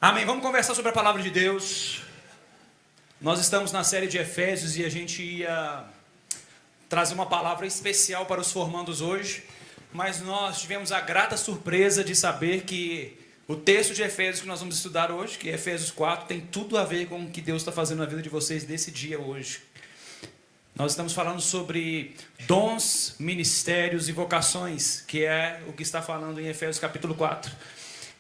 Amém. Vamos conversar sobre a palavra de Deus. Nós estamos na série de Efésios e a gente ia trazer uma palavra especial para os formandos hoje, mas nós tivemos a grata surpresa de saber que o texto de Efésios que nós vamos estudar hoje, que é Efésios 4, tem tudo a ver com o que Deus está fazendo na vida de vocês nesse dia hoje. Nós estamos falando sobre dons, ministérios e vocações, que é o que está falando em Efésios capítulo 4.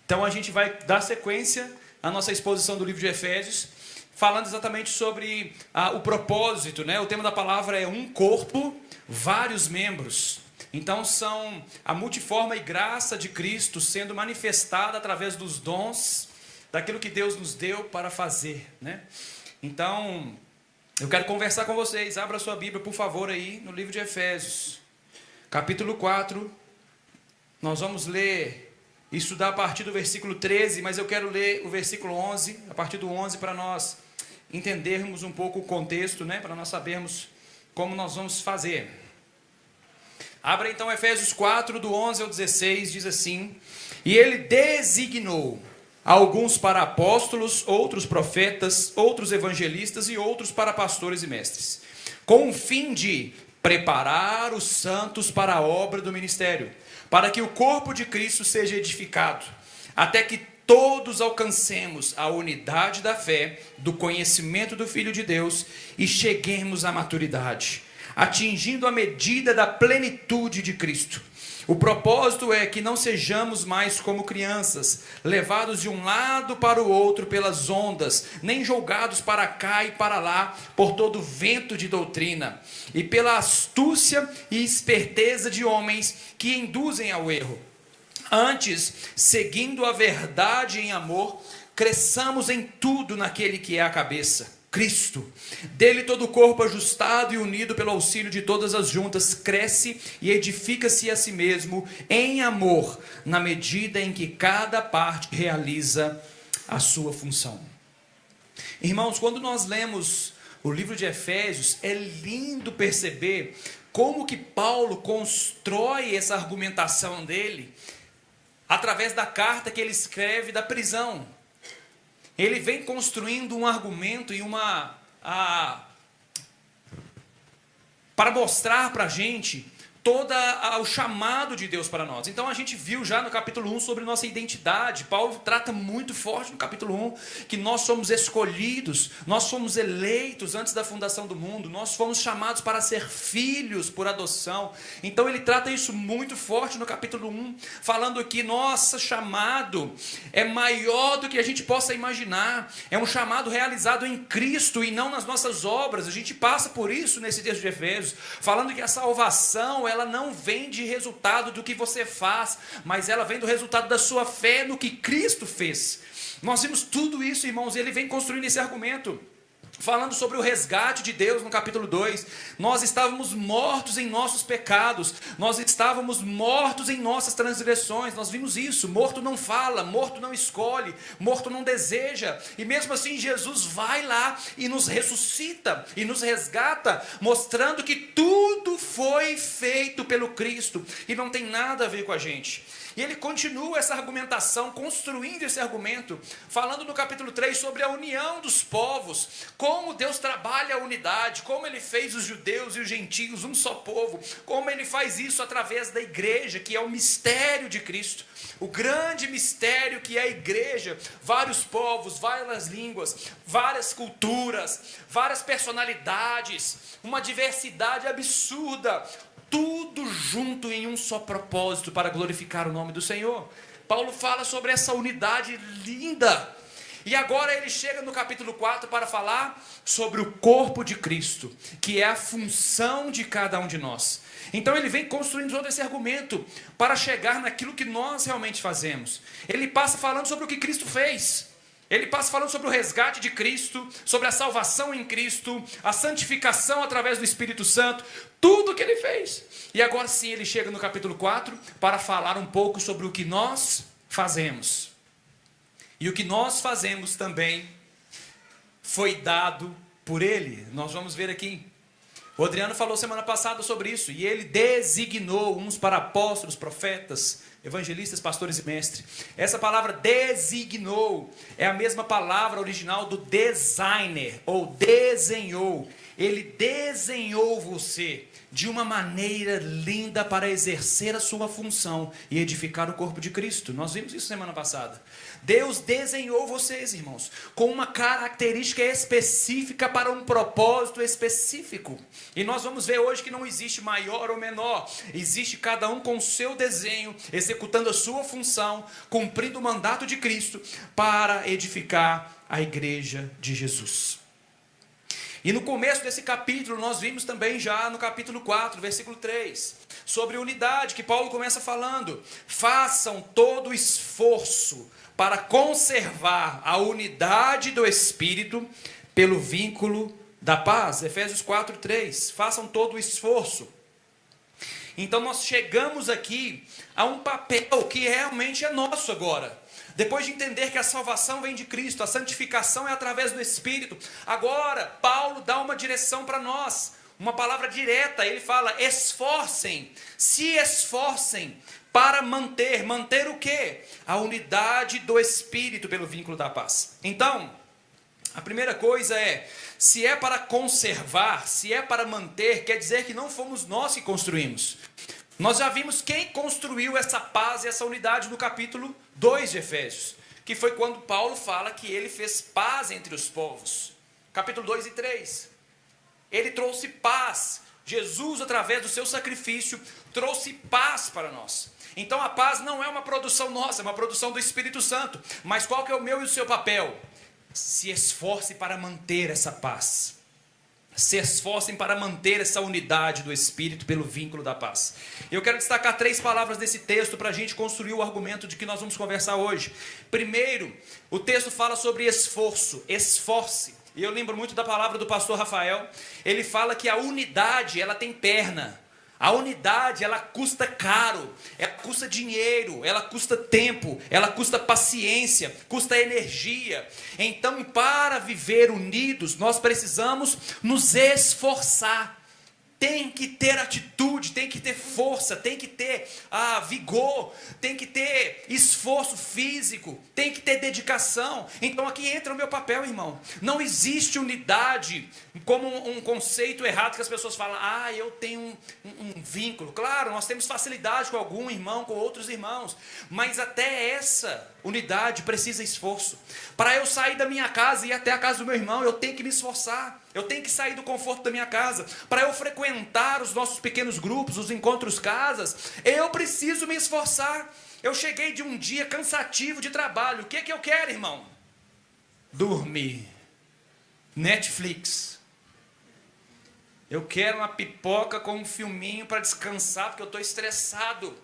Então a gente vai dar sequência à nossa exposição do livro de Efésios, falando exatamente sobre o propósito, né? O tema da palavra é um corpo, vários membros. Então são a multiforme graça de Cristo sendo manifestada através dos dons, daquilo que Deus nos deu para fazer, né? Então eu quero conversar com vocês. Abra sua Bíblia, por favor, aí no livro de Efésios, capítulo 4. Nós vamos ler e estudar a partir do versículo 13, mas eu quero ler o versículo 11, a partir do 11, para nós entendermos um pouco o contexto, né? Para nós sabermos como nós vamos fazer. Abra então Efésios 4, do 11 ao 16, diz assim: E ele designou alguns para apóstolos, outros profetas, outros evangelistas e outros para pastores e mestres, com o fim de preparar os santos para a obra do ministério, para que o corpo de Cristo seja edificado, até que todos alcancemos a unidade da fé, do conhecimento do Filho de Deus e cheguemos à maturidade, atingindo a medida da plenitude de Cristo. O propósito é que não sejamos mais como crianças, levados de um lado para o outro pelas ondas, nem jogados para cá e para lá por todo vento de doutrina, e pela astúcia e esperteza de homens que induzem ao erro. Antes, seguindo a verdade em amor, cresçamos em tudo naquele que é a cabeça, Cristo. Dele todo o corpo ajustado e unido pelo auxílio de todas as juntas cresce e edifica-se a si mesmo em amor, na medida em que cada parte realiza a sua função. Irmãos, quando nós lemos o livro de Efésios, é lindo perceber como que Paulo constrói essa argumentação dele através da carta que ele escreve da prisão. Ele vem construindo um argumento e para mostrar para a gente todo o chamado de Deus para nós. Então a gente viu já no capítulo 1 sobre nossa identidade. Paulo trata muito forte no capítulo 1 que nós somos escolhidos, nós fomos eleitos antes da fundação do mundo, nós fomos chamados para ser filhos por adoção. Então ele trata isso muito forte no capítulo 1, falando que nosso chamado é maior do que a gente possa imaginar. É um chamado realizado em Cristo e não nas nossas obras. A gente passa por isso nesse texto de Efésios, falando que a salvação ela não vem de resultado do que você faz, mas ela vem do resultado da sua fé no que Cristo fez. Nós vimos tudo isso, irmãos, e ele vem construindo esse argumento, falando sobre o resgate de Deus no capítulo 2. Nós estávamos mortos em nossos pecados, nós estávamos mortos em nossas transgressões. Nós vimos isso. Morto não fala, morto não escolhe, morto não deseja, e mesmo assim Jesus vai lá e nos ressuscita e nos resgata, mostrando que tudo foi feito pelo Cristo e não tem nada a ver com a gente. E ele continua essa argumentação, construindo esse argumento, falando no capítulo 3 sobre a união dos povos, como Deus trabalha a unidade, como ele fez os judeus e os gentios um só povo, como ele faz isso através da igreja, que é o mistério de Cristo, o grande mistério que é a igreja, vários povos, várias línguas, várias culturas, várias personalidades, uma diversidade absurda, tudo junto em um só propósito para glorificar o nome do Senhor. Paulo fala sobre essa unidade linda. E agora ele chega no capítulo 4 para falar sobre o corpo de Cristo, que é a função de cada um de nós. Então ele vem construindo todo esse argumento para chegar naquilo que nós realmente fazemos. Ele passa falando sobre o que Cristo fez. Ele passa falando sobre o resgate de Cristo, sobre a salvação em Cristo, a santificação através do Espírito Santo, tudo o que ele fez. E agora sim ele chega no capítulo 4 para falar um pouco sobre o que nós fazemos. E o que nós fazemos também foi dado por ele. Nós vamos ver aqui. O Adriano falou semana passada sobre isso. E ele designou uns para apóstolos, profetas, evangelistas, pastores e mestres. Essa palavra designou é a mesma palavra original do designer, ou desenhou. Ele desenhou você de uma maneira linda para exercer a sua função e edificar o corpo de Cristo. Nós vimos isso semana passada. Deus desenhou vocês, irmãos, com uma característica específica para um propósito específico. E nós vamos ver hoje que não existe maior ou menor. Existe cada um com o seu desenho, executando a sua função, cumprindo o mandato de Cristo para edificar a igreja de Jesus. E no começo desse capítulo, nós vimos também já no capítulo 4, versículo 3, sobre unidade, que Paulo começa falando: façam todo o esforço para conservar a unidade do Espírito pelo vínculo da paz. Efésios 4, 3, façam todo o esforço. Então nós chegamos aqui a um papel que realmente é nosso agora. Depois de entender que a salvação vem de Cristo, a santificação é através do Espírito, agora Paulo dá uma direção para nós, uma palavra direta. Ele fala: esforcem, se esforcem para manter o quê? A unidade do Espírito pelo vínculo da paz. Então, a primeira coisa é, se é para conservar, se é para manter, quer dizer que não fomos nós que construímos. Nós já vimos quem construiu essa paz e essa unidade no capítulo 2 de Efésios, que foi quando Paulo fala que ele fez paz entre os povos. Capítulo 2 e 3. Ele trouxe paz. Jesus, através do seu sacrifício, trouxe paz para nós. Então a paz não é uma produção nossa, é uma produção do Espírito Santo. Mas qual que é o meu e o seu papel? Se esforce para manter essa paz. Se esforcem para manter essa unidade do Espírito pelo vínculo da paz. Eu quero destacar 3 palavras desse texto para a gente construir o argumento de que nós vamos conversar hoje. Primeiro, o texto fala sobre esforço, esforce. E eu lembro muito da palavra do pastor Rafael. Ele fala que a unidade, ela tem perna. A unidade, ela custa caro, ela custa dinheiro, ela custa tempo, ela custa paciência, custa energia. Então, para viver unidos, nós precisamos nos esforçar. Tem que ter atitude, tem que ter força, tem que ter vigor, tem que ter esforço físico, tem que ter dedicação. Então aqui entra o meu papel, irmão. Não existe unidade como um conceito errado que as pessoas falam: eu tenho um vínculo. Claro, nós temos facilidade com algum irmão, com outros irmãos, mas até essa unidade precisa esforço. Para eu sair da minha casa e ir até a casa do meu irmão, eu tenho que me esforçar. Eu tenho que sair do conforto da minha casa. Para eu frequentar os nossos pequenos grupos, os encontros casas, eu preciso me esforçar. Eu cheguei de um dia cansativo de trabalho. O que é que eu quero, irmão? Dormir. Netflix. Eu quero uma pipoca com um filminho para descansar, porque eu estou estressado.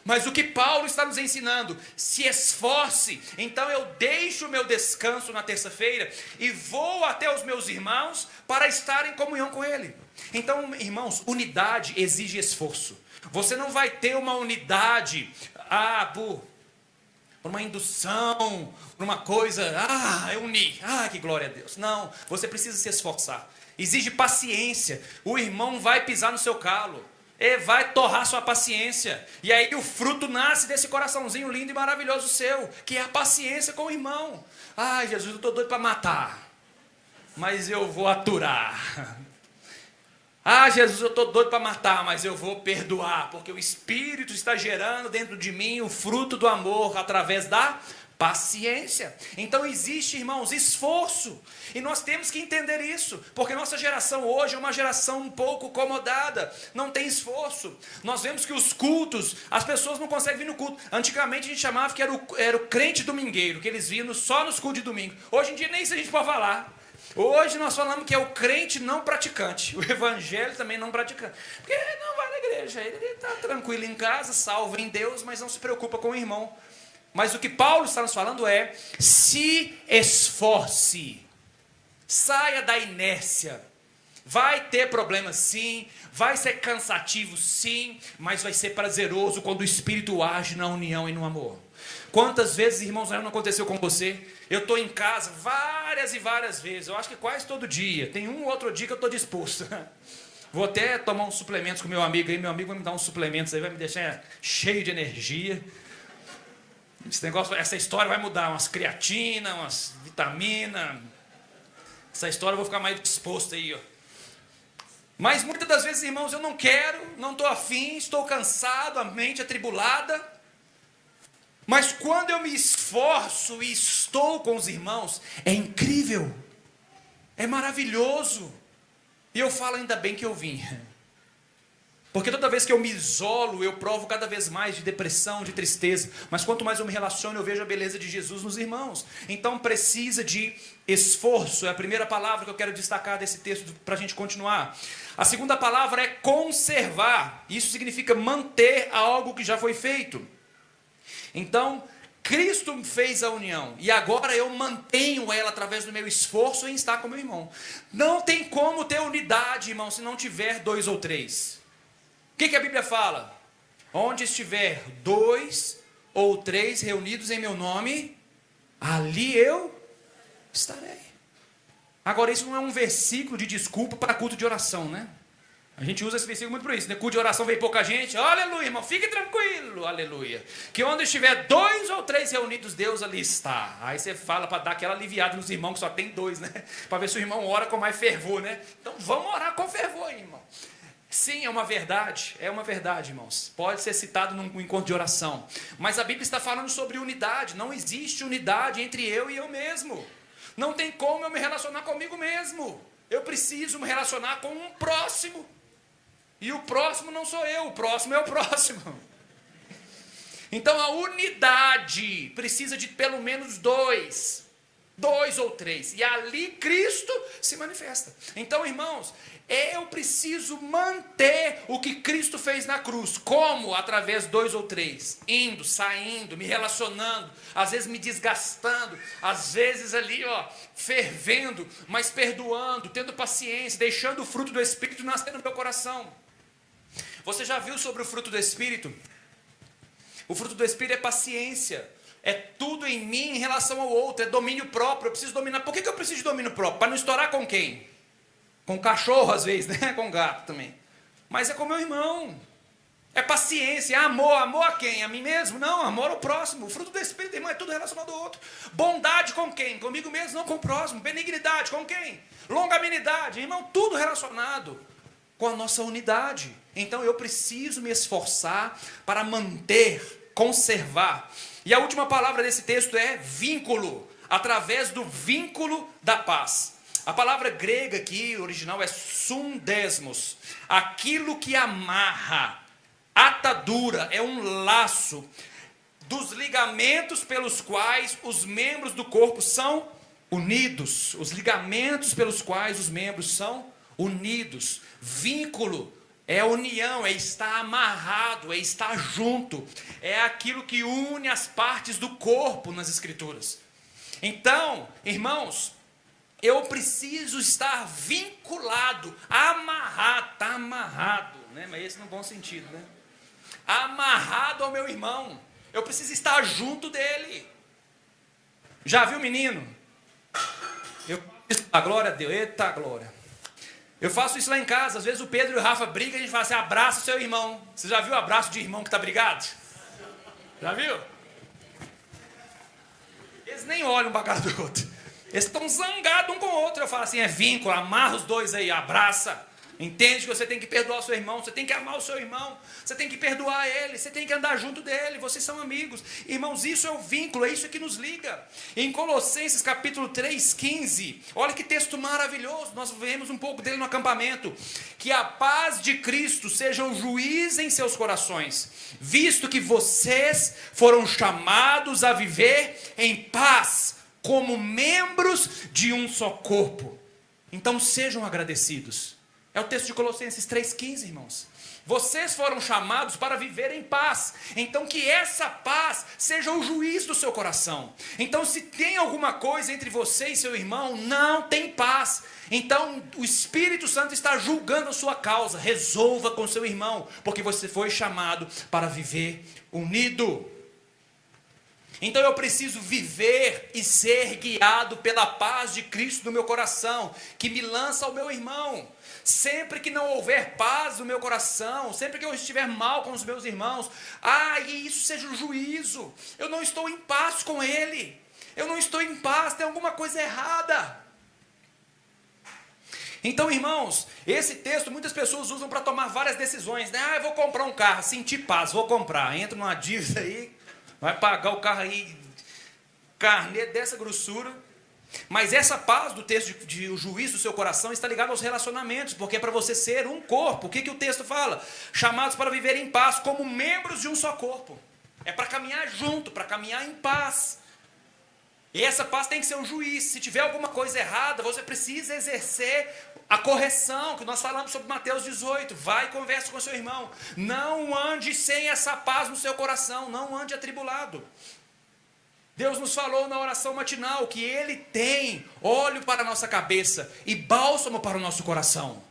Mas o que Paulo está nos ensinando? Se esforce. Então eu deixo o meu descanso na terça-feira e vou até os meus irmãos para estar em comunhão com ele. Então, irmãos, unidade exige esforço. Você não vai ter uma unidade por uma indução, por uma coisa, eu uni, que glória a Deus. Não, você precisa se esforçar. Exige paciência. O irmão vai pisar no seu calo. Ele vai torrar sua paciência. E aí o fruto nasce desse coraçãozinho lindo e maravilhoso seu, que é a paciência com o irmão. Jesus, eu estou doido para matar, mas eu vou aturar. Jesus, eu estou doido para matar, mas eu vou perdoar, porque o Espírito está gerando dentro de mim o fruto do amor através da paciência. Então existe, irmãos, esforço. E nós temos que entender isso, porque nossa geração hoje é uma geração um pouco acomodada, não tem esforço. Nós vemos que os cultos, as pessoas não conseguem vir no culto. Antigamente a gente chamava que era o crente domingueiro, que eles vinham só nos cultos de domingo. Hoje em dia nem isso a gente pode falar. Hoje nós falamos que é o crente não praticante, o evangelho também não praticante, porque ele não vai na igreja, ele está tranquilo em casa, salvo em Deus, mas não se preocupa com o irmão. Mas o que Paulo está nos falando é: se esforce, saia da inércia. Vai ter problemas sim, vai ser cansativo sim, mas vai ser prazeroso quando o Espírito age na união e no amor. Quantas vezes, irmãos, não aconteceu com você? Eu estou em casa várias e várias vezes, eu acho que quase todo dia. Tem um ou outro dia que eu estou disposto. Vou até tomar uns suplementos com meu amigo aí, meu amigo vai me dar uns suplementos aí, vai me deixar cheio de energia. Esse negócio, essa história vai mudar, umas creatina, umas vitamina. Essa história eu vou ficar mais disposto aí, ó. Mas muitas das vezes, irmãos, eu não quero, não estou afim, estou cansado, a mente atribulada. Mas quando eu me esforço e estou com os irmãos, é incrível, é maravilhoso. E eu falo, ainda bem que eu vim. Porque toda vez que eu me isolo, eu provo cada vez mais de depressão, de tristeza. Mas quanto mais eu me relaciono, eu vejo a beleza de Jesus nos irmãos. Então precisa de esforço. É a primeira palavra que eu quero destacar desse texto para a gente continuar. A segunda palavra é conservar. Isso significa manter algo que já foi feito. Então, Cristo fez a união. E agora eu mantenho ela através do meu esforço em estar com meu irmão. Não tem como ter unidade, irmão, se não tiver 2 ou 3. O que a Bíblia fala? Onde estiver 2 ou 3 reunidos em meu nome, ali eu estarei. Agora, isso não é um versículo de desculpa para culto de oração, né? A gente usa esse versículo muito por isso, né? Culto de oração vem pouca gente, aleluia, irmão, fique tranquilo, aleluia. Que onde estiver 2 ou 3 reunidos, Deus ali está. Aí você fala para dar aquela aliviada nos irmãos, que só tem 2, né? Para ver se o irmão ora com mais fervor, né? Então vamos orar com fervor, irmão. Sim, é uma verdade, irmãos. Pode ser citado num encontro de oração. Mas a Bíblia está falando sobre unidade. Não existe unidade entre eu e eu mesmo. Não tem como eu me relacionar comigo mesmo. Eu preciso me relacionar com um próximo. E o próximo não sou eu, o próximo é o próximo. Então a unidade precisa de pelo menos 2 ou 3. E ali Cristo se manifesta. Então, irmãos, eu preciso manter o que Cristo fez na cruz. Como? Através de 2 ou 3. Indo, saindo, me relacionando, às vezes me desgastando, às vezes ali, fervendo, mas perdoando, tendo paciência, deixando o fruto do Espírito nascer no meu coração. Você já viu sobre o fruto do Espírito? O fruto do Espírito é paciência. É tudo em mim em relação ao outro, é domínio próprio, eu preciso dominar. Por que eu preciso de domínio próprio? Para não estourar com quem? Com cachorro às vezes, né? Com gato também. Mas é com meu irmão. É paciência, é amor. Amor a quem? A mim mesmo? Não, amor ao próximo. O fruto do Espírito, irmão, é tudo relacionado ao outro. Bondade com quem? Comigo mesmo, não com o próximo. Benignidade com quem? Longanimidade, irmão, tudo relacionado com a nossa unidade. Então eu preciso me esforçar para manter, conservar. E a última palavra desse texto é vínculo, através do vínculo da paz. A palavra grega aqui, original, é sundesmos, aquilo que amarra, atadura, é um laço dos ligamentos pelos quais os membros do corpo são unidos. Os ligamentos pelos quais os membros são unidos. Vínculo é união, é estar amarrado, é estar junto. É aquilo que une as partes do corpo nas Escrituras. Então, irmãos, eu preciso estar vinculado, amarrado, está amarrado, né? Mas esse no bom sentido, né? Amarrado ao meu irmão. Eu preciso estar junto dele. Já viu, menino? A glória a Deus, eita glória. Eu faço isso lá em casa, às vezes o Pedro e o Rafa brigam e a gente fala assim, abraça o seu irmão. Você já viu o abraço de irmão que está brigado? Já viu? Eles nem olham um para a cara do outro. Eles estão zangados um com o outro. Eu falo assim, é vínculo, amarra os dois aí, abraça. Entende que você tem que perdoar o seu irmão, você tem que amar o seu irmão, você tem que perdoar ele, você tem que andar junto dele, vocês são amigos. Irmãos, isso é o vínculo, é isso que nos liga. Em Colossenses capítulo 3:15, olha que texto maravilhoso, nós vemos um pouco dele no acampamento. Que a paz de Cristo seja o juiz em seus corações, visto que vocês foram chamados a viver em paz, como membros de um só corpo. Então sejam agradecidos. É o texto de Colossenses 3:15, irmãos. Vocês foram chamados para viver em paz. Então que essa paz seja o juiz do seu coração. Então se tem alguma coisa entre você e seu irmão, não tem paz. Então o Espírito Santo está julgando a sua causa. Resolva com seu irmão, porque você foi chamado para viver unido. Então eu preciso viver e ser guiado pela paz de Cristo no meu coração, que me lança ao meu irmão. sempre que não houver paz no meu coração, sempre que eu estiver mal com os meus irmãos, e isso seja um juízo, eu não estou em paz com ele, eu não estou em paz, tem alguma coisa errada. Então, irmãos, esse texto muitas pessoas usam para tomar várias decisões, né? Eu vou comprar um carro, sentir paz, vou comprar, entra numa dívida aí, vai pagar o carro aí, carnê dessa grossura. Mas essa paz do texto de o juízo do seu coração está ligada aos relacionamentos, porque é para você ser um corpo. O que o texto fala? Chamados para viver em paz como membros de um só corpo. É para caminhar junto, para caminhar em paz. E essa paz tem que ser um juiz. Se tiver alguma coisa errada, você precisa exercer a correção, que nós falamos sobre Mateus 18. Vai e converse com seu irmão. Não ande sem essa paz no seu coração, não ande atribulado. Deus nos falou na oração matinal que Ele tem óleo para a nossa cabeça e bálsamo para o nosso coração.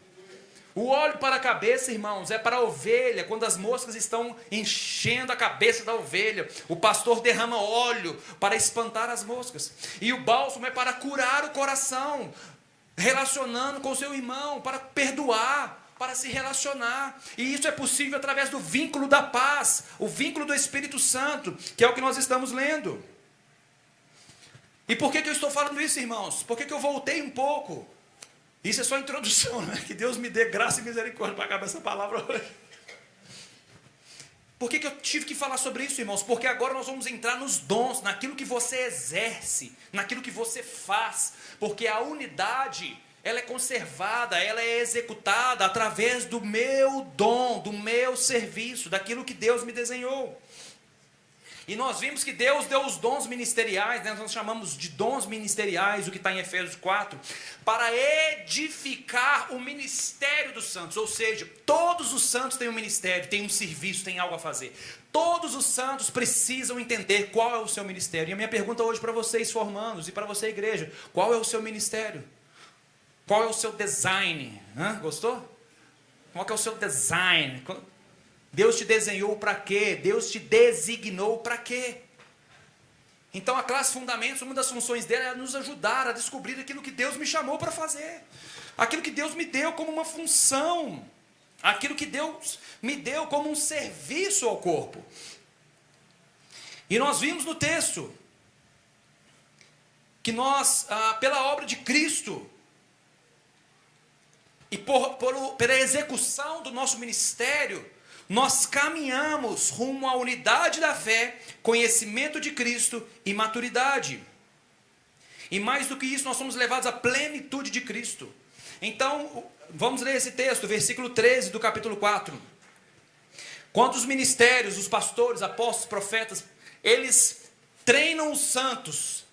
O óleo para a cabeça, irmãos, é para a ovelha. Quando as moscas estão enchendo a cabeça da ovelha, o pastor derrama óleo para espantar as moscas. E o bálsamo é para curar o coração, relacionando com o seu irmão, para perdoar, para se relacionar. E isso é possível através do vínculo da paz, o vínculo do Espírito Santo, que é o que nós estamos lendo. E por que eu estou falando isso, irmãos? Por que eu voltei um pouco? Isso é só introdução, né? Que Deus me dê graça e misericórdia para acabar essa palavra hoje. Por que eu tive que falar sobre isso, irmãos? Porque agora nós vamos entrar nos dons, naquilo que você exerce, naquilo que você faz. Porque a unidade, ela é conservada, ela é executada através do meu dom, do meu serviço, daquilo que Deus me desenhou. E nós vimos que Deus deu os dons ministeriais, né? Nós chamamos de dons ministeriais, o que está em Efésios 4, para edificar o ministério dos santos. Ou seja, todos os santos têm um ministério, têm um serviço, têm algo a fazer. Todos os santos precisam entender qual é o seu ministério. E a minha pergunta hoje para vocês formandos e para você igreja, qual é o seu ministério? Qual é o seu design? Gostou? Qual que é o seu design? Deus te desenhou para quê? Deus te designou para quê? Então a classe Fundamentos, uma das funções dela é nos ajudar a descobrir aquilo que Deus me chamou para fazer. Aquilo que Deus me deu como uma função. Aquilo que Deus me deu como um serviço ao corpo. E nós vimos no texto que nós, pela obra de Cristo, e pela execução do nosso ministério, nós caminhamos rumo à unidade da fé, conhecimento de Cristo e maturidade. E mais do que isso, nós somos levados à plenitude de Cristo. Então, vamos ler esse texto, versículo 13 do capítulo 4. Quando os ministérios, os pastores, apóstolos, profetas, eles treinam os santos,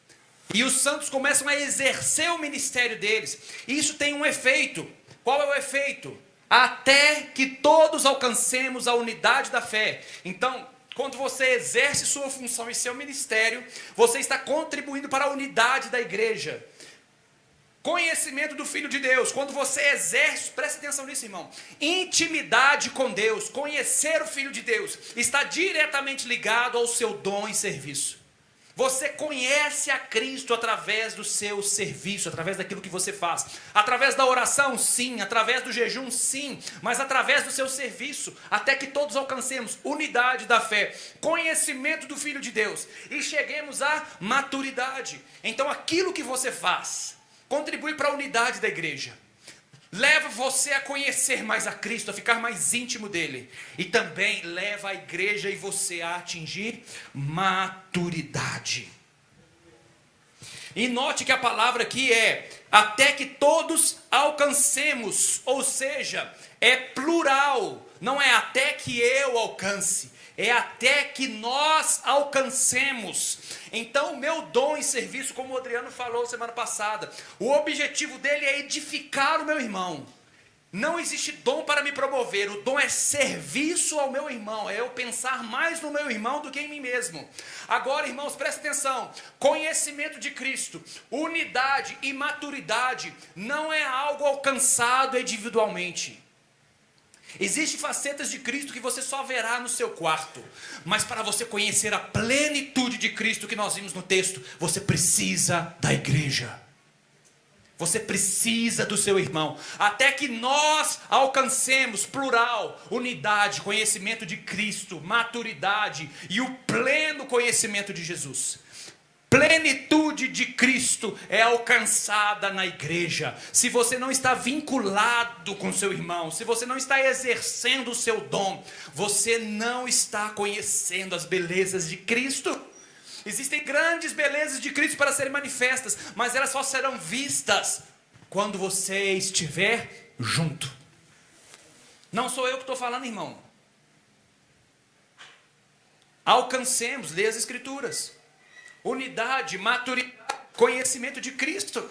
e os santos começam a exercer o ministério deles, e isso tem um efeito. Qual é o efeito? Até que todos alcancemos a unidade da fé. Então, quando você exerce sua função e seu ministério, você está contribuindo para a unidade da igreja. Conhecimento do Filho de Deus. Quando você exerce, preste atenção nisso, irmão. Intimidade com Deus, conhecer o Filho de Deus, está diretamente ligado ao seu dom e serviço. Você conhece a Cristo através do seu serviço, através daquilo que você faz. Através da oração, sim. Através do jejum, sim. Mas através do seu serviço, até que todos alcancemos unidade da fé, conhecimento do Filho de Deus e cheguemos à maturidade. Então aquilo que você faz contribui para a unidade da igreja. Leva você a conhecer mais a Cristo, a ficar mais íntimo dele. E também leva a igreja e você a atingir maturidade. E note que a palavra aqui é até que todos alcancemos. Ou seja, é plural. Não é até que eu alcance. É até que nós alcancemos. Então o meu dom e serviço, como o Adriano falou semana passada, o objetivo dele é edificar o meu irmão. Não existe dom para me promover, o dom é serviço ao meu irmão, é eu pensar mais no meu irmão do que em mim mesmo. Agora, irmãos, presta atenção, conhecimento de Cristo, unidade e maturidade não é algo alcançado individualmente. Existem facetas de Cristo que você só verá no seu quarto. Mas para você conhecer a plenitude de Cristo que nós vimos no texto, você precisa da igreja. Você precisa do seu irmão, até que nós alcancemos, plural, unidade, conhecimento de Cristo, maturidade e o pleno conhecimento de Jesus. Plenitude de Cristo é alcançada na igreja. Se você não está vinculado com seu irmão, se você não está exercendo o seu dom, você não está conhecendo as belezas de Cristo. Existem grandes belezas de Cristo para serem manifestas, mas elas só serão vistas quando você estiver junto. Não sou eu que estou falando, irmão. Alcancemos, lê as Escrituras. Unidade, maturidade, conhecimento de Cristo,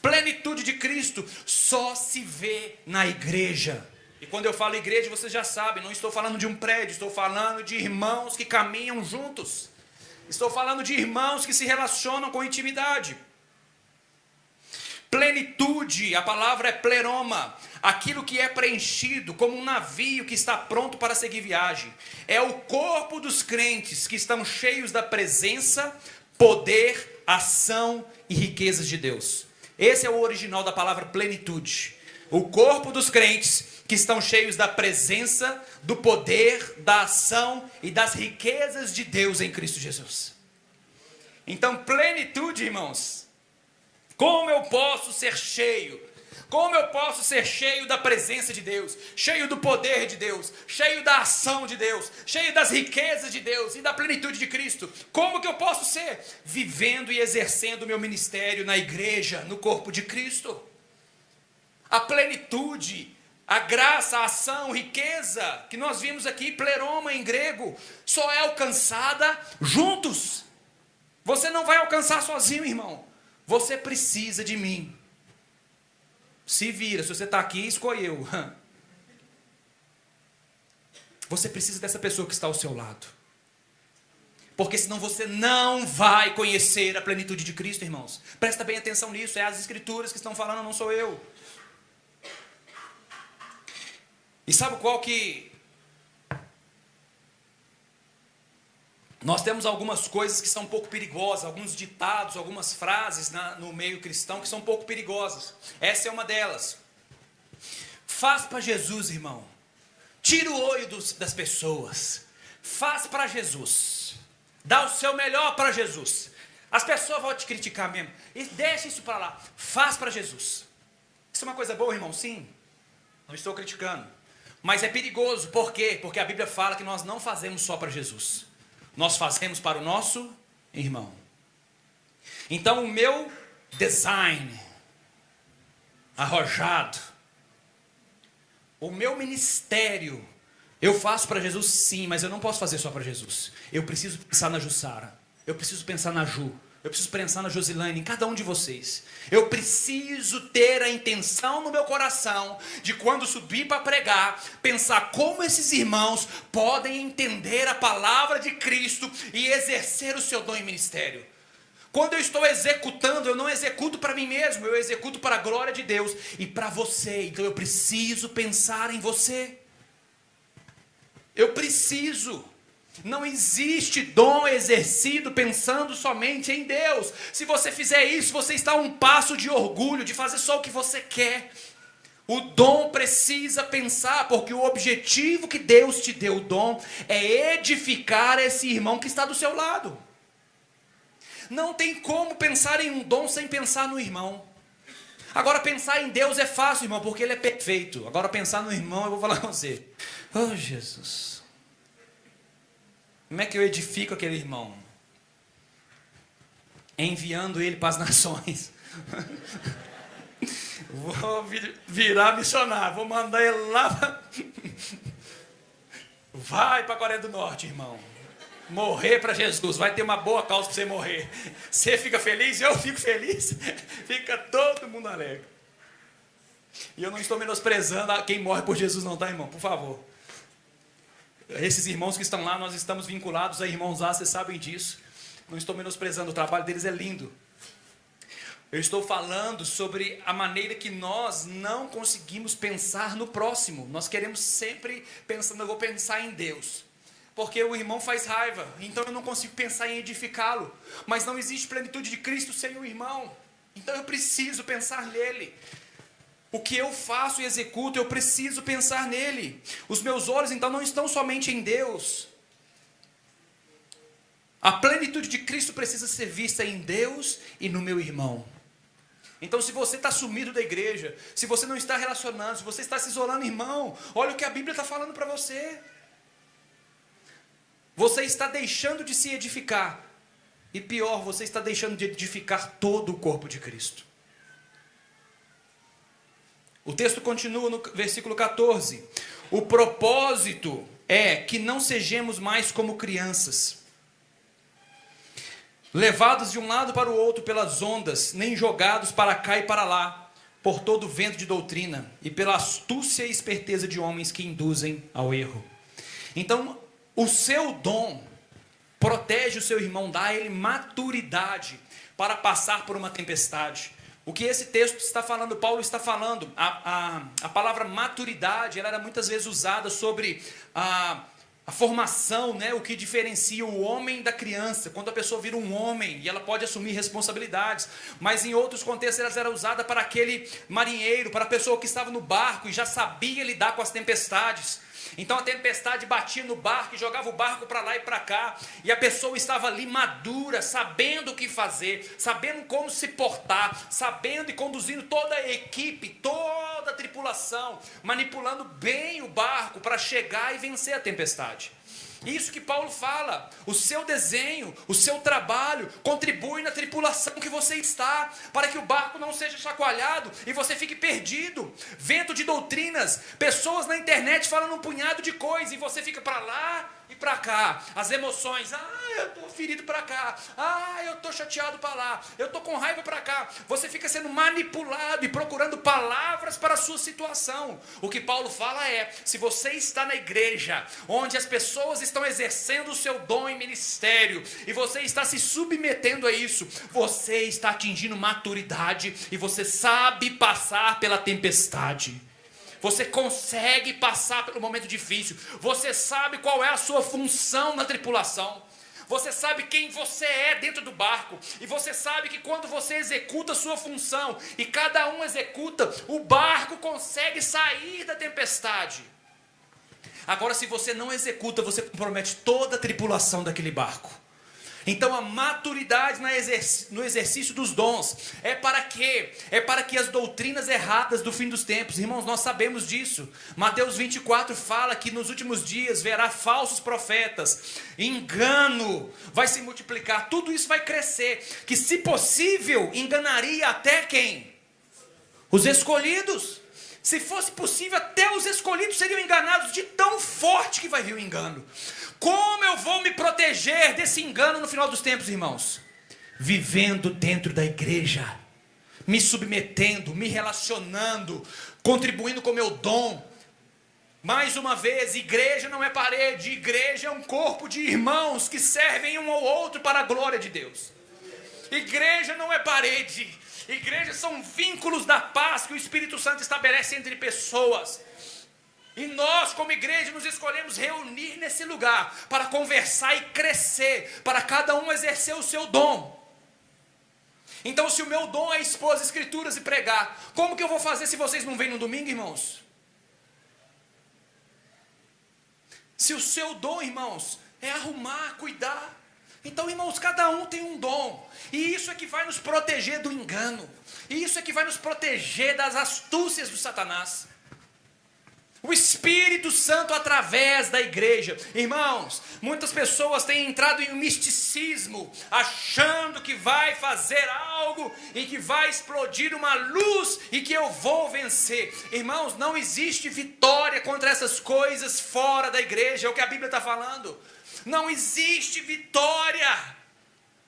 plenitude de Cristo, só se vê na igreja. E quando eu falo igreja, vocês já sabem, não estou falando de um prédio, estou falando de irmãos que caminham juntos. Estou falando de irmãos que se relacionam com intimidade. Plenitude, a palavra é pleroma, aquilo que é preenchido como um navio que está pronto para seguir viagem. É o corpo dos crentes que estão cheios da presença, poder, ação e riquezas de Deus. Esse é o original da palavra plenitude. O corpo dos crentes que estão cheios da presença, do poder, da ação e das riquezas de Deus em Cristo Jesus. Então, plenitude, irmãos. Como eu posso ser cheio? Como eu posso ser cheio da presença de Deus, cheio do poder de Deus, cheio da ação de Deus, cheio das riquezas de Deus e da plenitude de Cristo? Como que eu posso ser? Vivendo e exercendo o meu ministério na igreja, no corpo de Cristo. A plenitude, a graça, a ação, riqueza, que nós vimos aqui, pleroma em grego, só é alcançada juntos. Você não vai alcançar sozinho, irmão. Você precisa de mim. Se vira, se você está aqui, escolheu. Você precisa dessa pessoa que está ao seu lado. Porque senão você não vai conhecer a plenitude de Cristo, irmãos. Presta bem atenção nisso, é as Escrituras que estão falando, não sou eu. E sabe qual que... Nós temos algumas coisas que são um pouco perigosas, alguns ditados, algumas frases no meio cristão que são um pouco perigosas. Essa é uma delas. Faz para Jesus, irmão. Tira o olho das pessoas. Faz para Jesus. Dá o seu melhor para Jesus. As pessoas vão te criticar mesmo. E deixa isso para lá. Faz para Jesus. Isso é uma coisa boa, irmão? Sim. Não estou criticando. Mas é perigoso. Por quê? Porque a Bíblia fala que nós não fazemos só para Jesus. Nós fazemos para o nosso irmão. Então o meu design arrojado, o meu ministério, eu faço para Jesus sim, mas eu não posso fazer só para Jesus. Eu preciso pensar na Jussara, eu preciso pensar na Ju, eu preciso pensar na Josilane, em cada um de vocês. Eu preciso ter a intenção no meu coração de quando subir para pregar, pensar como esses irmãos podem entender a palavra de Cristo e exercer o seu dom em ministério. Quando eu estou executando, eu não executo para mim mesmo, eu executo para a glória de Deus e para você. Então eu preciso pensar em você. Eu preciso. Não existe dom exercido pensando somente em Deus. Se você fizer isso, você está a um passo de orgulho, de fazer só o que você quer. O dom precisa pensar, porque o objetivo que Deus te deu o dom é edificar esse irmão que está do seu lado. Não tem como pensar em um dom sem pensar no irmão. Agora pensar em Deus é fácil, irmão, porque Ele é perfeito. Agora pensar no irmão, eu vou falar com você. Oh, Jesus. Como é que eu edifico aquele irmão? Enviando ele para as nações. Vou virar missionário, vou mandar ele lá. Vai para a Coreia do Norte, irmão. Morrer para Jesus, vai ter uma boa causa para você morrer. Você fica feliz, eu fico feliz. Fica todo mundo alegre. E eu não estou menosprezando quem morre por Jesus não, tá, irmão? Por favor. Esses irmãos que estão lá, nós estamos vinculados a irmãos lá, vocês sabem disso. Não estou menosprezando, o trabalho deles é lindo. Eu estou falando sobre a maneira que nós não conseguimos pensar no próximo. Nós queremos sempre pensando, eu vou pensar em Deus. Porque o irmão faz raiva, então eu não consigo pensar em edificá-lo. Mas não existe plenitude de Cristo sem o irmão. Então eu preciso pensar nele. O que eu faço e executo, eu preciso pensar nele. Os meus olhos, então, não estão somente em Deus. A plenitude de Cristo precisa ser vista em Deus e no meu irmão. Então, se você está sumido da igreja, se você não está relacionando, se você está se isolando, irmão, olha o que a Bíblia está falando para você. Você está deixando de se edificar. E pior, você está deixando de edificar todo o corpo de Cristo. O texto continua no versículo 14. O propósito é que não sejamos mais como crianças, levados de um lado para o outro pelas ondas, nem jogados para cá e para lá, por todo o vento de doutrina, e pela astúcia e esperteza de homens que induzem ao erro. Então, o seu dom protege o seu irmão, dá a ele maturidade para passar por uma tempestade. O que esse texto está falando, Paulo está falando, a palavra maturidade, ela era muitas vezes usada sobre a formação, né, o que diferencia o homem da criança, quando a pessoa vira um homem e ela pode assumir responsabilidades, mas em outros contextos elas eram usadas para aquele marinheiro, para a pessoa que estava no barco e já sabia lidar com as tempestades. Então a tempestade batia no barco e jogava o barco para lá e para cá, e a pessoa estava ali madura, sabendo o que fazer, sabendo como se portar, sabendo e conduzindo toda a equipe, toda a tripulação, manipulando bem o barco para chegar e vencer a tempestade. Isso que Paulo fala, o seu desenho, o seu trabalho contribui na tripulação que você está, para que o barco não seja chacoalhado e você fique perdido. Vento de doutrinas, pessoas na internet falando um punhado de coisa e você fica para lá e para cá. As emoções, eu estou ferido para cá, eu estou chateado para lá, eu estou com raiva para cá. Você fica sendo manipulado e procurando palavras para a sua situação. O que Paulo fala é, se você está na igreja, onde as pessoas estão exercendo o seu dom em ministério, e você está se submetendo a isso, você está atingindo maturidade, e você sabe passar pela tempestade. Você consegue passar pelo momento difícil. Você sabe qual é a sua função na tripulação. Você sabe quem você é dentro do barco. E você sabe que quando você executa a sua função, e cada um executa, o barco consegue sair da tempestade. Agora, se você não executa, você compromete toda a tripulação daquele barco. Então a maturidade no exercício dos dons é para quê? É para que as doutrinas erradas do fim dos tempos, irmãos, nós sabemos disso. Mateus 24 fala que nos últimos dias verá falsos profetas, engano vai se multiplicar, tudo isso vai crescer, que se possível enganaria até quem? Os escolhidos. Se fosse possível, até os escolhidos seriam enganados, de tão forte que vai vir o engano. Como eu vou me proteger desse engano no final dos tempos, irmãos? Vivendo dentro da igreja, me submetendo, me relacionando, contribuindo com o meu dom. Mais uma vez, igreja não é parede, igreja é um corpo de irmãos que servem um ao outro para a glória de Deus. Igreja não é parede, igreja são vínculos da paz que o Espírito Santo estabelece entre pessoas. E nós, como igreja, nos escolhemos reunir nesse lugar para conversar e crescer, para cada um exercer o seu dom. Então, se o meu dom é expor as escrituras e pregar, como que eu vou fazer se vocês não vêm no domingo, irmãos? Se o seu dom, irmãos, é arrumar, cuidar, então, irmãos, cada um tem um dom, e isso é que vai nos proteger do engano, e isso é que vai nos proteger das astúcias do Satanás. O Espírito Santo através da igreja. Irmãos, muitas pessoas têm entrado em um misticismo, achando que vai fazer algo e que vai explodir uma luz e que eu vou vencer. Irmãos, não existe vitória contra essas coisas fora da igreja, é o que a Bíblia está falando. Não existe vitória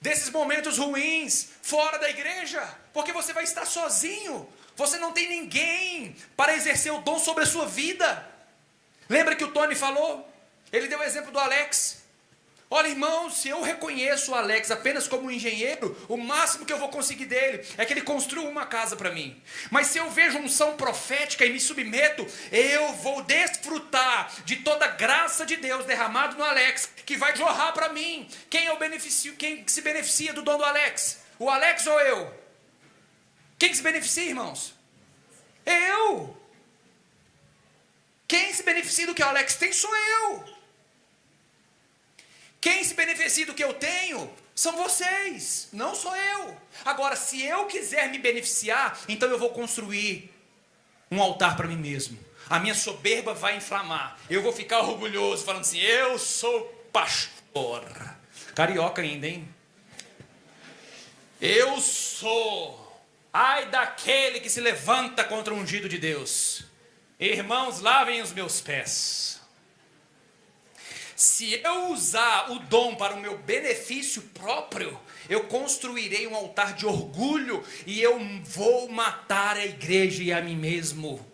desses momentos ruins fora da igreja, porque você vai estar sozinho. Você não tem ninguém para exercer o dom sobre a sua vida. Lembra que o Tony falou? Ele deu o exemplo do Alex. Olha, irmãos, se eu reconheço o Alex apenas como um engenheiro, o máximo que eu vou conseguir dele é que ele construa uma casa para mim. Mas se eu vejo unção profética e me submeto, eu vou desfrutar de toda a graça de Deus derramado no Alex, que vai jorrar para mim. Quem se beneficia do dom do Alex? O Alex ou eu? Quem se beneficia, irmãos? Eu. Quem se beneficia do que o Alex tem sou eu. Quem se beneficia do que eu tenho são vocês, não sou eu. Agora, se eu quiser me beneficiar, então eu vou construir um altar para mim mesmo. A minha soberba vai inflamar. Eu vou ficar orgulhoso, falando assim, eu sou pastor. Carioca ainda, hein? Eu sou. Ai daquele que se levanta contra o ungido de Deus. Irmãos, lavem os meus pés. Se eu usar o dom para o meu benefício próprio, eu construirei um altar de orgulho e eu vou matar a igreja e a mim mesmo.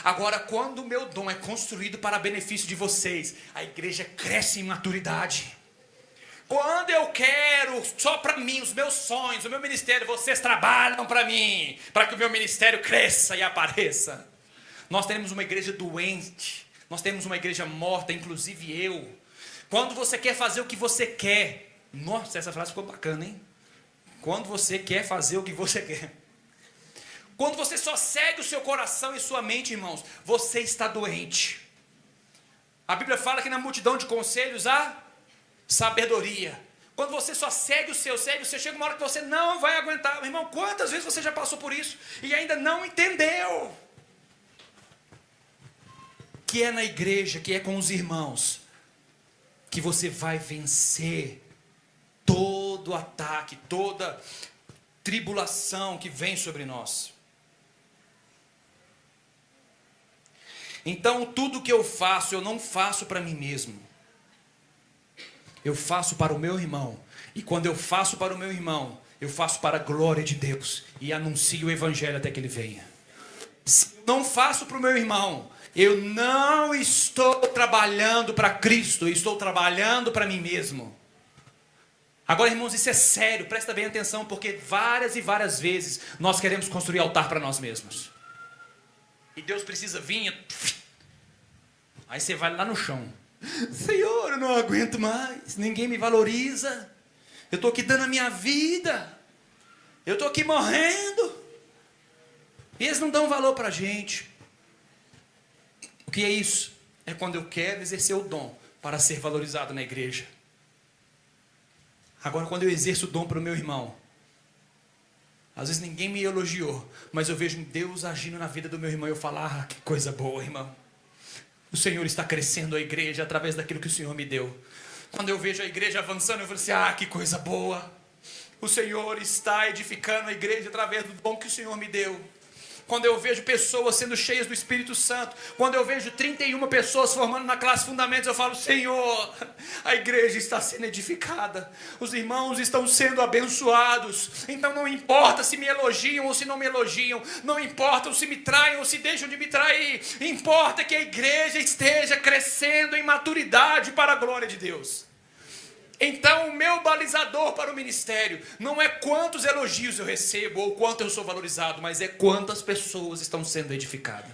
Agora, quando o meu dom é construído para benefício de vocês, a igreja cresce em maturidade. Quando eu quero só para mim, os meus sonhos, o meu ministério, vocês trabalham para mim, para que o meu ministério cresça e apareça. Nós teremos uma igreja doente, nós temos uma igreja morta, inclusive eu. Quando você quer fazer o que você quer, nossa, essa frase ficou bacana, hein? Quando você quer fazer o que você quer. Quando você só segue o seu coração e sua mente, irmãos, você está doente. A Bíblia fala que na multidão de conselhos há sabedoria. Quando você só segue o seu, chega uma hora que você não vai aguentar. Meu irmão, quantas vezes você já passou por isso e ainda não entendeu? Que é na igreja, que é com os irmãos, que você vai vencer todo ataque, toda tribulação que vem sobre nós. Então, tudo que eu faço, eu não faço para mim mesmo. Eu faço para o meu irmão. E quando eu faço para o meu irmão, eu faço para a glória de Deus. E anuncio o evangelho até que ele venha. Se eu não faço para o meu irmão, eu não estou trabalhando para Cristo. Eu estou trabalhando para mim mesmo. Agora, irmãos, isso é sério. Presta bem atenção, porque várias e várias vezes nós queremos construir altar para nós mesmos. E Deus precisa vir. Aí você vai lá no chão. Senhor, eu não aguento mais. Ninguém me valoriza. Eu estou aqui dando a minha vida. Eu estou aqui morrendo. E eles não dão valor para a gente. O que é isso? É quando eu quero exercer o dom para ser valorizado na igreja. Agora, quando eu exerço o dom para o meu irmão, às vezes ninguém me elogiou, mas eu vejo Deus agindo na vida do meu irmão e eu falo, que coisa boa, irmão. O Senhor está crescendo a igreja através daquilo que o Senhor me deu. Quando eu vejo a igreja avançando, eu falo assim, que coisa boa. O Senhor está edificando a igreja através do dom que o Senhor me deu. Quando eu vejo pessoas sendo cheias do Espírito Santo, quando eu vejo 31 pessoas formando na classe Fundamentos, eu falo, Senhor, a igreja está sendo edificada, os irmãos estão sendo abençoados. Então não importa se me elogiam ou se não me elogiam, não importa se me traem ou se deixam de me trair, importa que a igreja esteja crescendo em maturidade para a glória de Deus. Então o meu balizador para o ministério não é quantos elogios eu recebo ou quanto eu sou valorizado, mas é quantas pessoas estão sendo edificadas.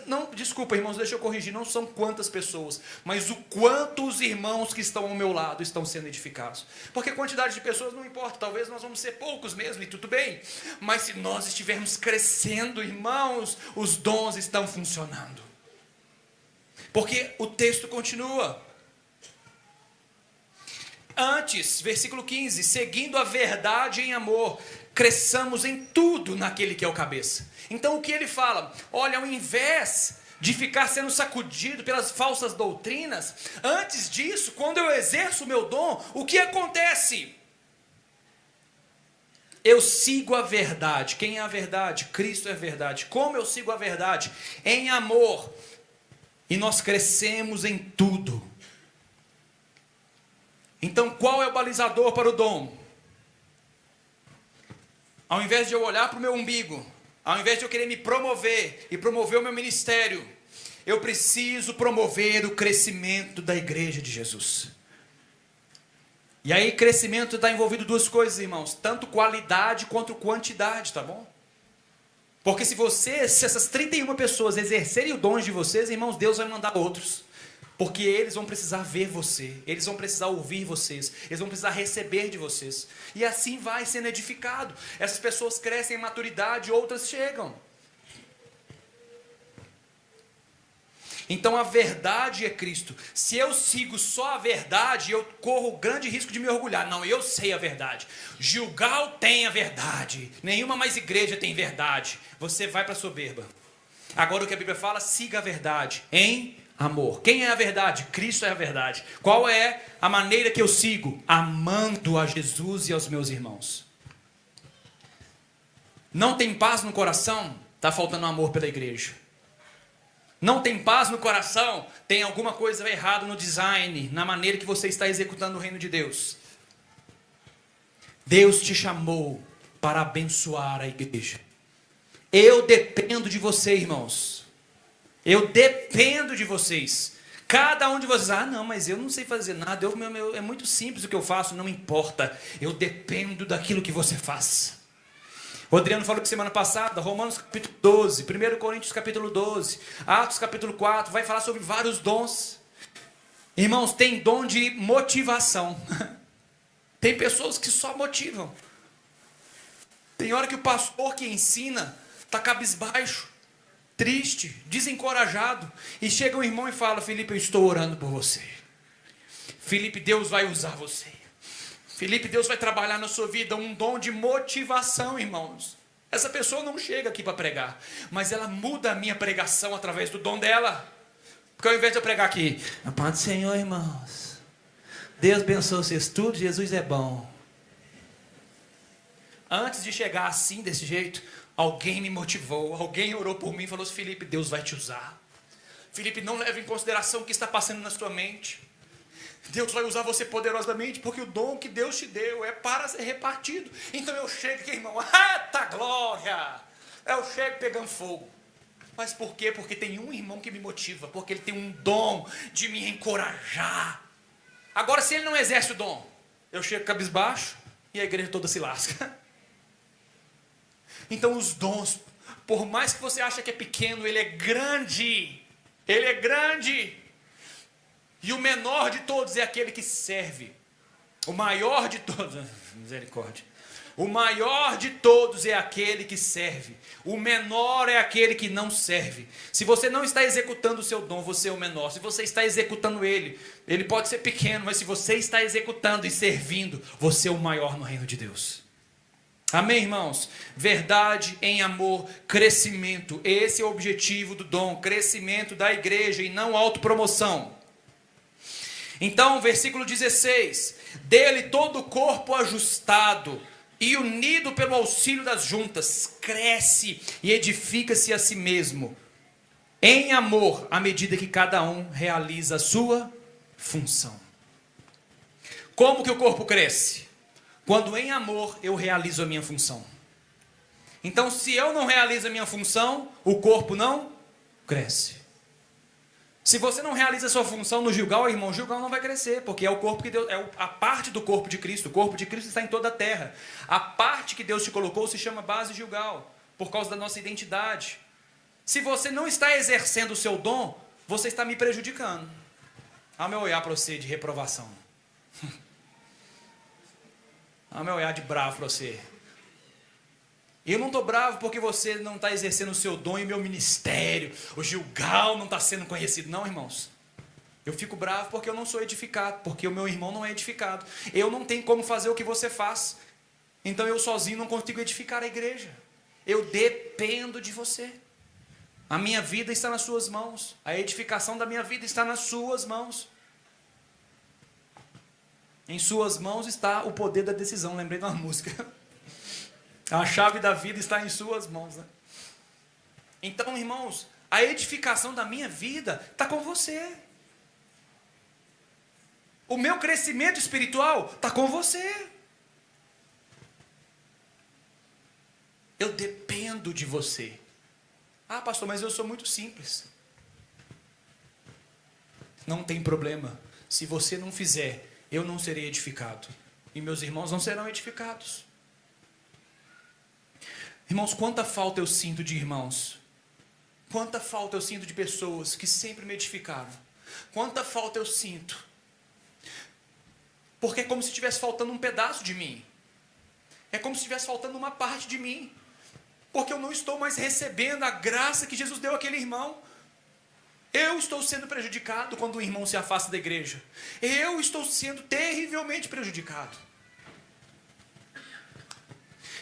Não, desculpa, irmãos, deixa eu corrigir, não são quantas pessoas, mas o quanto os irmãos que estão ao meu lado estão sendo edificados. Porque a quantidade de pessoas não importa, talvez nós vamos ser poucos mesmo e tudo bem, mas se nós estivermos crescendo, irmãos, os dons estão funcionando. Porque o texto continua. Antes, versículo 15, seguindo a verdade em amor, cresçamos em tudo naquele que é o cabeça. Então o que ele fala? Olha, ao invés de ficar sendo sacudido pelas falsas doutrinas, antes disso, quando eu exerço o meu dom, o que acontece? Eu sigo a verdade. Quem é a verdade? Cristo é a verdade. Como eu sigo a verdade? Em amor. E nós crescemos em tudo. Então, qual é o balizador para o dom? Ao invés de eu olhar para o meu umbigo, ao invés de eu querer me promover e promover o meu ministério, eu preciso promover o crescimento da igreja de Jesus. E aí, crescimento está envolvido duas coisas, irmãos, tanto qualidade quanto quantidade, tá bom? Porque se essas 31 pessoas exercerem o dom de vocês, irmãos, Deus vai mandar outros. Porque eles vão precisar ver você, eles vão precisar ouvir vocês, eles vão precisar receber de vocês. E assim vai sendo edificado. Essas pessoas crescem em maturidade, outras chegam. Então a verdade é Cristo. Se eu sigo só a verdade, eu corro o grande risco de me orgulhar. Não, eu sei a verdade. Gilgal tem a verdade. Nenhuma mais igreja tem verdade. Você vai para a soberba. Agora o que a Bíblia fala, siga a verdade em amor. Quem é a verdade? Cristo é a verdade. Qual é a maneira que eu sigo? Amando a Jesus e aos meus irmãos. Não tem paz no coração? Está faltando amor pela igreja. Não tem paz no coração? Tem alguma coisa errada no design, na maneira que você está executando o reino de Deus. Deus te chamou para abençoar a igreja. Eu dependo de você, irmãos. Eu dependo de vocês. Cada um de vocês, não, mas eu não sei fazer nada, é muito simples o que eu faço, não importa. Eu dependo daquilo que você faz. O Adriano falou que semana passada, Romanos capítulo 12, 1 Coríntios capítulo 12, Atos capítulo 4, vai falar sobre vários dons. Irmãos, tem dom de motivação. Tem pessoas que só motivam. Tem hora que o pastor que ensina está cabisbaixo, triste, desencorajado, e chega um irmão e fala: Felipe, eu estou orando por você. Felipe, Deus vai usar você. Felipe, Deus vai trabalhar na sua vida um dom de motivação, irmãos. Essa pessoa não chega aqui para pregar, mas ela muda a minha pregação através do dom dela. Porque ao invés de eu pregar aqui, a paz do Senhor, irmãos, Deus abençoe vocês tudo, Jesus é bom. Antes de chegar assim, desse jeito, alguém me motivou, alguém orou por mim e falou assim: Felipe, Deus vai te usar. Felipe, não leve em consideração o que está passando na sua mente. Deus vai usar você poderosamente, porque o dom que Deus te deu é para ser repartido. Então eu chego aqui, irmão, tá glória! Eu chego pegando fogo. Mas por quê? Porque tem um irmão que me motiva, porque ele tem um dom de me encorajar. Agora, se ele não exerce o dom, eu chego cabisbaixo e a igreja toda se lasca. Então os dons, por mais que você ache que é pequeno, ele é grande. Ele é grande. E o menor de todos é aquele que serve. O maior de todos, misericórdia. O maior de todos é aquele que serve. O menor é aquele que não serve. Se você não está executando o seu dom, você é o menor. Se você está executando ele pode ser pequeno, mas se você está executando e servindo, você é o maior no reino de Deus. Amém, irmãos? Verdade em amor, crescimento. Esse é o objetivo do dom, crescimento da igreja e não autopromoção. Então, versículo 16: dele todo o corpo ajustado e unido pelo auxílio das juntas, cresce e edifica-se a si mesmo, em amor, à medida que cada um realiza a sua função. Como que o corpo cresce? Quando em amor eu realizo a minha função. Então, se eu não realizo a minha função, o corpo não cresce. Se você não realiza a sua função no Gilgal, irmão, o Gilgal não vai crescer, porque é o corpo que Deus, a parte do corpo de Cristo. O corpo de Cristo está em toda a terra. A parte que Deus te colocou se chama base Gilgal, por causa da nossa identidade. Se você não está exercendo o seu dom, você está me prejudicando. Olha o meu olhar para você de reprovação. Olha o meu olhar de bravo para você. Eu não estou bravo porque você não está exercendo o seu dom e meu ministério. O Gilgal não está sendo conhecido. Não, irmãos. Eu fico bravo porque eu não sou edificado. Porque o meu irmão não é edificado. Eu não tenho como fazer o que você faz. Então eu sozinho não consigo edificar a igreja. Eu dependo de você. A minha vida está nas suas mãos. A edificação da minha vida está nas suas mãos. Em suas mãos está o poder da decisão. Lembrei de uma música. A chave da vida está em suas mãos, né? Então, irmãos, a edificação da minha vida está com você. O meu crescimento espiritual está com você. Eu dependo de você. Ah, pastor, mas eu sou muito simples. Não tem problema. Se você não fizer, eu não serei edificado. E meus irmãos não serão edificados. Irmãos, quanta falta eu sinto de irmãos. Quanta falta eu sinto de pessoas que sempre me edificaram. quanta falta eu sinto. Porque é como se estivesse faltando um pedaço de mim. É como se estivesse faltando uma parte de mim. Porque eu não estou mais recebendo a graça que Jesus deu àquele irmão. Eu estou sendo prejudicado quando um irmão se afasta da igreja. Eu estou sendo terrivelmente prejudicado.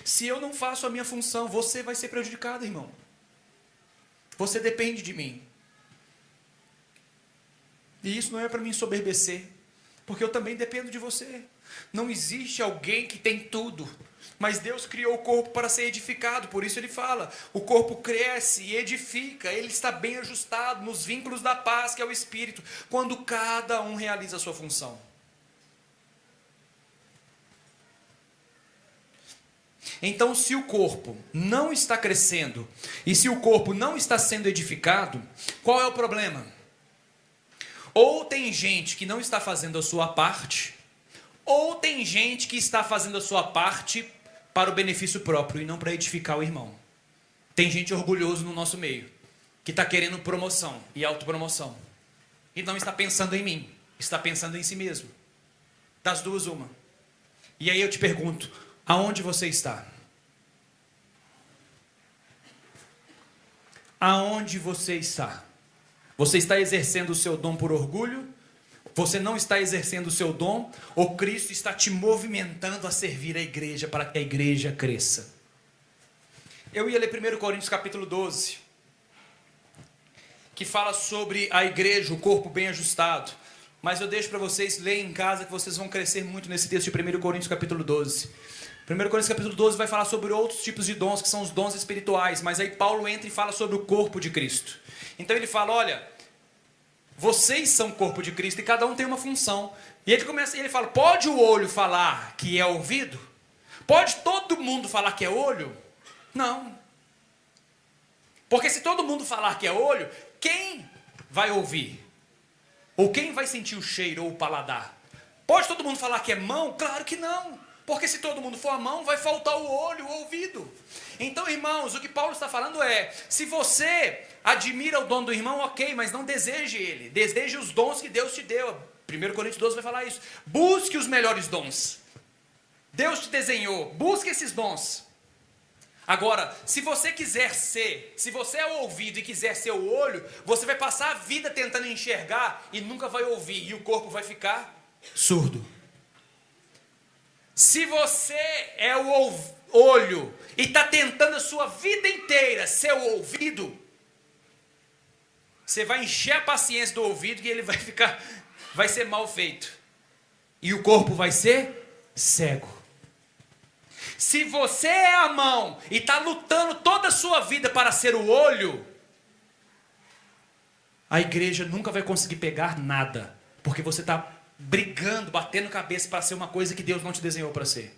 Se eu não faço a minha função, você vai ser prejudicado, irmão. Você depende de mim. E isso não é para me ensoberbecer, porque eu também dependo de você. Não existe alguém que tem tudo, mas Deus criou o corpo para ser edificado. Por isso ele fala, o corpo cresce e edifica, ele está bem ajustado nos vínculos da paz, que é o Espírito, quando cada um realiza a sua função. Então, se o corpo não está crescendo e se o corpo não está sendo edificado, qual é o problema? Ou tem gente que não está fazendo a sua parte, ou tem gente que está fazendo a sua parte para o benefício próprio e não para edificar o irmão. Tem gente orgulhoso no nosso meio, que está querendo promoção e autopromoção, e não está pensando em mim, está pensando em si mesmo. Das duas, uma. E aí eu te pergunto, aonde você está? Aonde você está? Você está exercendo o seu dom por orgulho? Você não está exercendo o seu dom? Ou Cristo está te movimentando a servir a igreja para que a igreja cresça? Eu ia ler 1 Coríntios capítulo 12, que fala sobre a igreja, o corpo bem ajustado. Mas eu deixo para vocês lerem em casa, que vocês vão crescer muito nesse texto de 1 Coríntios capítulo 12. 1 Coríntios capítulo 12 vai falar sobre outros tipos de dons, que são os dons espirituais. Mas aí Paulo entra e fala sobre o corpo de Cristo. Então ele fala, olha, vocês são o corpo de Cristo e cada um tem uma função. E ele fala, pode o olho falar que é ouvido? Pode todo mundo falar que é olho? Não. Porque se todo mundo falar que é olho, quem vai ouvir? Ou quem vai sentir o cheiro ou o paladar? Pode todo mundo falar que é mão? Claro que não. Porque se todo mundo for a mão, vai faltar o olho, o ouvido. Então, irmãos, o que Paulo está falando é, se você admira o dom do irmão, ok, mas não deseje ele. Deseje os dons que Deus te deu. 1 Coríntios 12 vai falar isso. Busque os melhores dons. Deus te desenhou. Busque esses dons. Agora, se você quiser ser, se você é o ouvido e quiser ser o olho, você vai passar a vida tentando enxergar e nunca vai ouvir. E o corpo vai ficar surdo. Se você é o olho e está tentando a sua vida inteira ser o ouvido, você vai encher a paciência do ouvido e ele vai ser mal feito. E o corpo vai ser cego. Se você é a mão e está lutando toda a sua vida para ser o olho, a igreja nunca vai conseguir pegar nada, porque você está brigando, batendo cabeça para ser uma coisa que Deus não te desenhou para ser.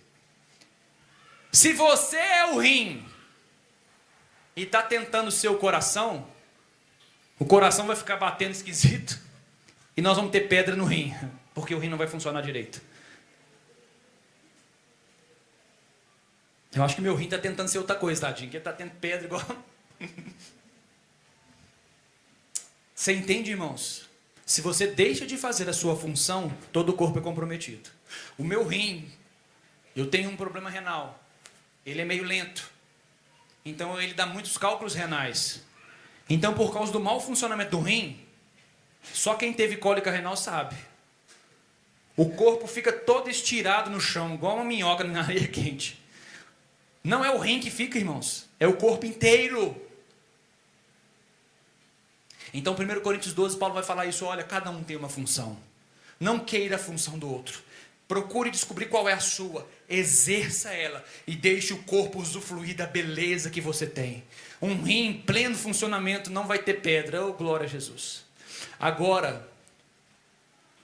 Se você é o rim e está tentando ser o coração vai ficar batendo esquisito e nós vamos ter pedra no rim, porque o rim não vai funcionar direito. Eu acho que meu rim está tentando ser outra coisa, tadinho, que ele está tendo pedra igual. Você entende, irmãos? Se você deixa de fazer a sua função, todo o corpo é comprometido. O meu rim, eu tenho um problema renal. Ele é meio lento. Então ele dá muitos cálculos renais. Então, por causa do mau funcionamento do rim, só quem teve cólica renal sabe. O corpo fica todo estirado no chão, igual uma minhoca na areia quente. Não é o rim que fica, irmãos. É o corpo inteiro. Então, 1 Coríntios 12, Paulo vai falar isso. Olha, cada um tem uma função. Não queira a função do outro. Procure descobrir qual é a sua. Exerça ela. E deixe o corpo usufruir da beleza que você tem. Um rim em pleno funcionamento não vai ter pedra. Oh, glória a Jesus. Agora,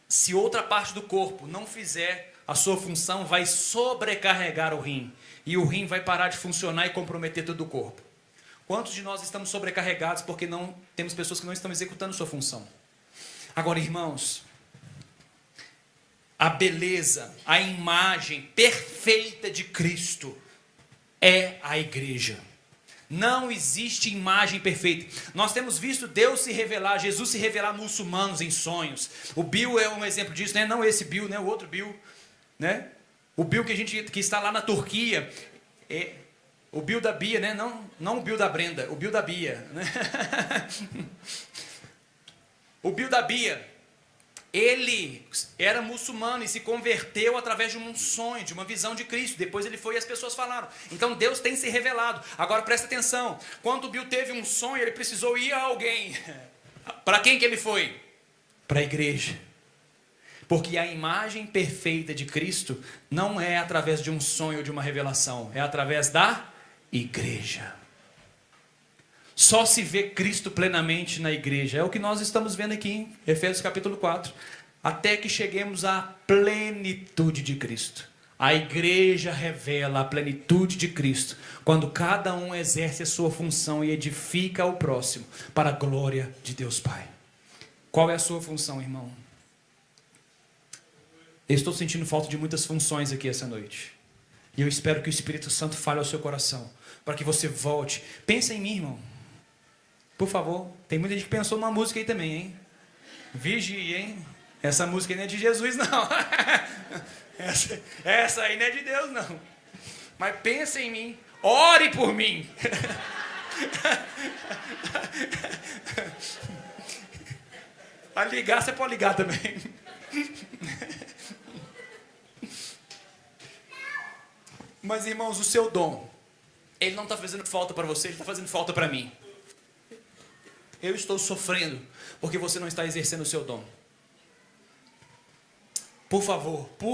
se outra parte do corpo não fizer a sua função, vai sobrecarregar o rim. E o rim vai parar de funcionar e comprometer todo o corpo. Quantos de nós estamos sobrecarregados porque não temos pessoas que não estão executando sua função? Agora, irmãos, a beleza, a imagem perfeita de Cristo é a igreja. Não existe imagem perfeita. Nós temos visto Deus se revelar, Jesus se revelar a muçulmanos em sonhos. O Bill é um exemplo disso, né? Não esse Bill, né? O outro Bill, né? O Bill que está lá na Turquia, o Bill da Bia, né? Não o Bill da Brenda, o Bill da Bia, né? O Bill da Bia, ele era muçulmano e se converteu através de um sonho, de uma visão de Cristo. Depois ele foi e as pessoas falaram. Então Deus tem se revelado. Agora presta atenção, quando o Bill teve um sonho, ele precisou ir a alguém. Para quem que ele foi? Para a igreja. Porque a imagem perfeita de Cristo não é através de um sonho ou de uma revelação, é através da igreja. Só se vê Cristo plenamente na igreja. É o que nós estamos vendo aqui em Efésios capítulo 4. Até que cheguemos à plenitude de Cristo. A igreja revela a plenitude de Cristo, quando cada um exerce a sua função e edifica o próximo para a glória de Deus Pai. Qual é a sua função, irmão? Eu estou sentindo falta de muitas funções aqui essa noite. E eu espero que o Espírito Santo fale ao seu coração, para que você volte. Pensa em mim, irmão. Por favor. Tem muita gente que pensou numa música aí também, hein? Vigie, hein? Essa música aí não é de Jesus, não. Essa aí não é de Deus, não. Mas pensa em mim. Ore por mim. A ligar, você pode ligar também. Mas, irmãos, o seu dom, ele não está fazendo falta para você, ele está fazendo falta para mim. Eu estou sofrendo porque você não está exercendo o seu dom. Por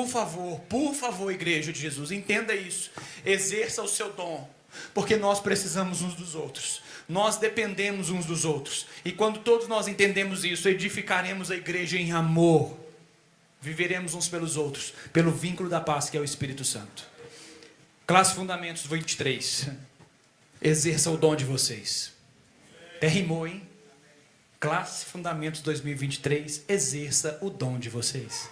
favor, igreja de Jesus, entenda isso. Exerça o seu dom, porque nós precisamos uns dos outros. Nós dependemos uns dos outros. E quando todos nós entendemos isso, edificaremos a igreja em amor. Viveremos uns pelos outros, pelo vínculo da paz que é o Espírito Santo. Classe Fundamentos 23. Exerça o dom de vocês. Até rimou, hein? Classe Fundamentos 2023. Exerça o dom de vocês.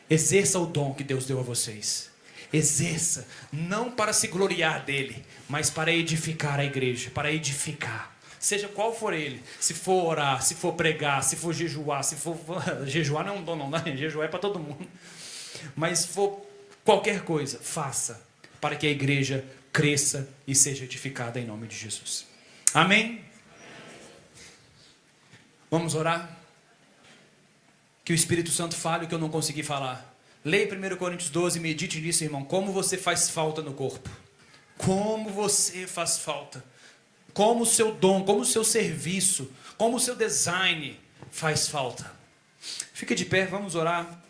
Exerça o dom que Deus deu a vocês. Exerça, não para se gloriar dele, mas para edificar a igreja, para edificar. Seja qual for ele, se for orar, se for pregar, se for jejuar, se for... Jejuar não é um dom, não, né? Jejuar é para todo mundo. Mas se for qualquer coisa, faça, para que a igreja cresça e seja edificada em nome de Jesus. Amém? Vamos orar? Que o Espírito Santo fale o que eu não consegui falar. Leia 1 Coríntios 12 e medite nisso, irmão. Como você faz falta no corpo. Como você faz falta. Como o seu dom, como o seu serviço, como o seu design faz falta. Fica de pé, vamos orar.